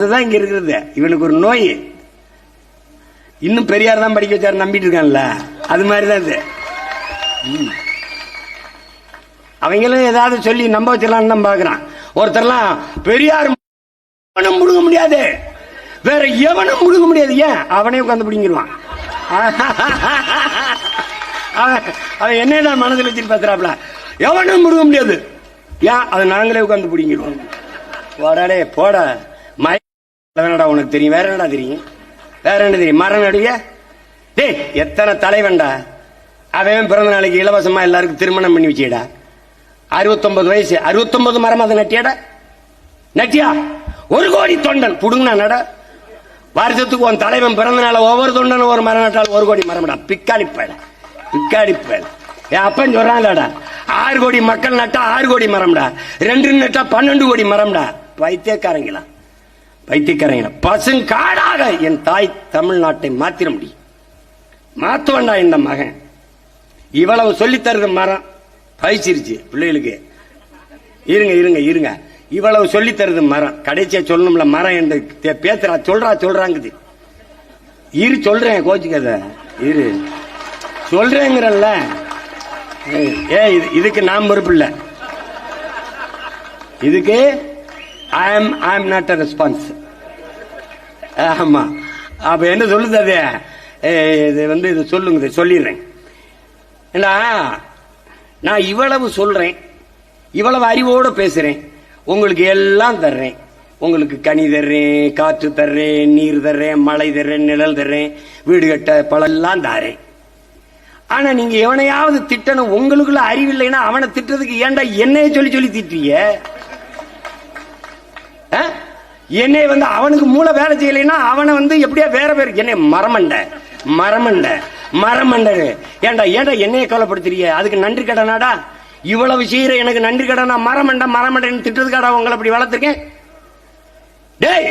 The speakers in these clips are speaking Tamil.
அதுதான் இங்க இருக்கிறது. இவனுக்கு ஒரு நோய். இன்னும் பெரியார் தான் படிக்க வச்சாரு நம்பிட்டு இருக்கான்ல, அது மாதிரிதான் இது. அவங்களும் ஏதாவது சொல்லி நம்ப வச்சிடலான்னு தான் பாக்குறான். ஒருத்தர்லாம் பெரியார் முழுங்க முடியாது, வேற எவனும் முழுங்க முடியாது, ஏன் அவனே உட்காந்து பிடிங்கிருவான். அவன் என்னதான் மனதில் வச்சுட்டு பேசுறாப்ல, எவனும் முழுங்க முடியாது, ஏன் அதை நாங்களே உட்காந்து பிடிங்கிருவோம். போடாடே போட வேணடா, உனக்கு தெரியும், வேற என்னடா தெரியும், வேற என்ன தெரியும், மரம் நடுவிய. டேய் எத்தனை தலைவன்டா, அவன் பிறந்த நாளைக்கு இலவசமா எல்லாருக்கும் திருமணம் பண்ணி வச்சியடா. 69 வயசு, 69 மரம் அதை நட்டியாடா, நட்டியா? 1 கோடி தொண்டன் புடுங்கனா நட. வருஷத்துக்கு உன் தலைவன் பிறந்த நாள் ஒவ்வொரு தொண்டனும் ஒரு மரம் நட்டால் 1 கோடி மரம்டா. பிக்காடி பயல, பிக்காடி பயல. என் அப்பன் சொல்றான்டா, 6 கோடி மக்கள் நட்டா 6 கோடி மரம்டா, 2 நட்டா 12 கோடி மரம்டா. பைத்தியக்காரங்களா, பைத்தியக்காரங்களா. பசுங்காடாக என் தாய் தமிழ்நாட்டை மாத்திர முடியும். மாத்துவண்டா இந்த மகன். இவ்வளவு சொல்லி தருது மரம் பயிற்சிருச்சு பிள்ளைகளுக்கு. இருங்க இருங்க இருங்க, இவ்வளவு சொல்லி தருது மரம். கடைசியா சொல்லணும்ல மரம் என்று பேசுறா, சொல்றாங்குது. இரு சொல்றேன், கோச்சுக்கத இரு சொல்றேங்கிறல்ல. ஏ இதுக்கு நான் பொறுப்பு இல்ல, இதுக்கு I am not a response. ஆமா, அப்ப என்ன சொல்லுது அது, இது வந்து இது சொல்லுங்க, சொல்லிடுறேன். நான் இவ்வளவு சொல்றேன், இவ்வளவு அறிவோட பேசுறேன், உங்களுக்கு எல்லாம் தர்றேன். உங்களுக்கு கனி தர்றேன், காற்று தர்றேன், நீர் தர்றேன், மழை தர்றேன், நிழல் தர்றேன், வீடு கட்ட பழெல்லாம் தாரேன். ஆனா நீங்க எவனையாவது திட்டணும், உங்களுக்குள்ள அறிவில்லைன்னா அவனை திட்டதுக்கு ஏன்டா என்னைய சொல்லி சொல்லி திட்டுறீங்க? என்னை வந்து அவனுக்கு மூளை வேலை செய்யலைன்னா அவனை வந்து எப்படியா வேற பேர் என்னை மரமண்ட மரமண்ட மரமண்ட. ஏண்டா ஏண்டா என்னைய கவலைப்படுத்துறீங்க? அதுக்கு நன்றி கடனாடா? இவ்வளவு செய்யற எனக்கு நன்றி கடனா? மரமண்ட மரமண்டன் திட்டதுக்காடா உங்களை அப்படி வளர்த்துருக்கேன்? டேய்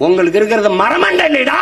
உங்களுக்கு இருக்கிறது மரமண்ட இல்லைடா,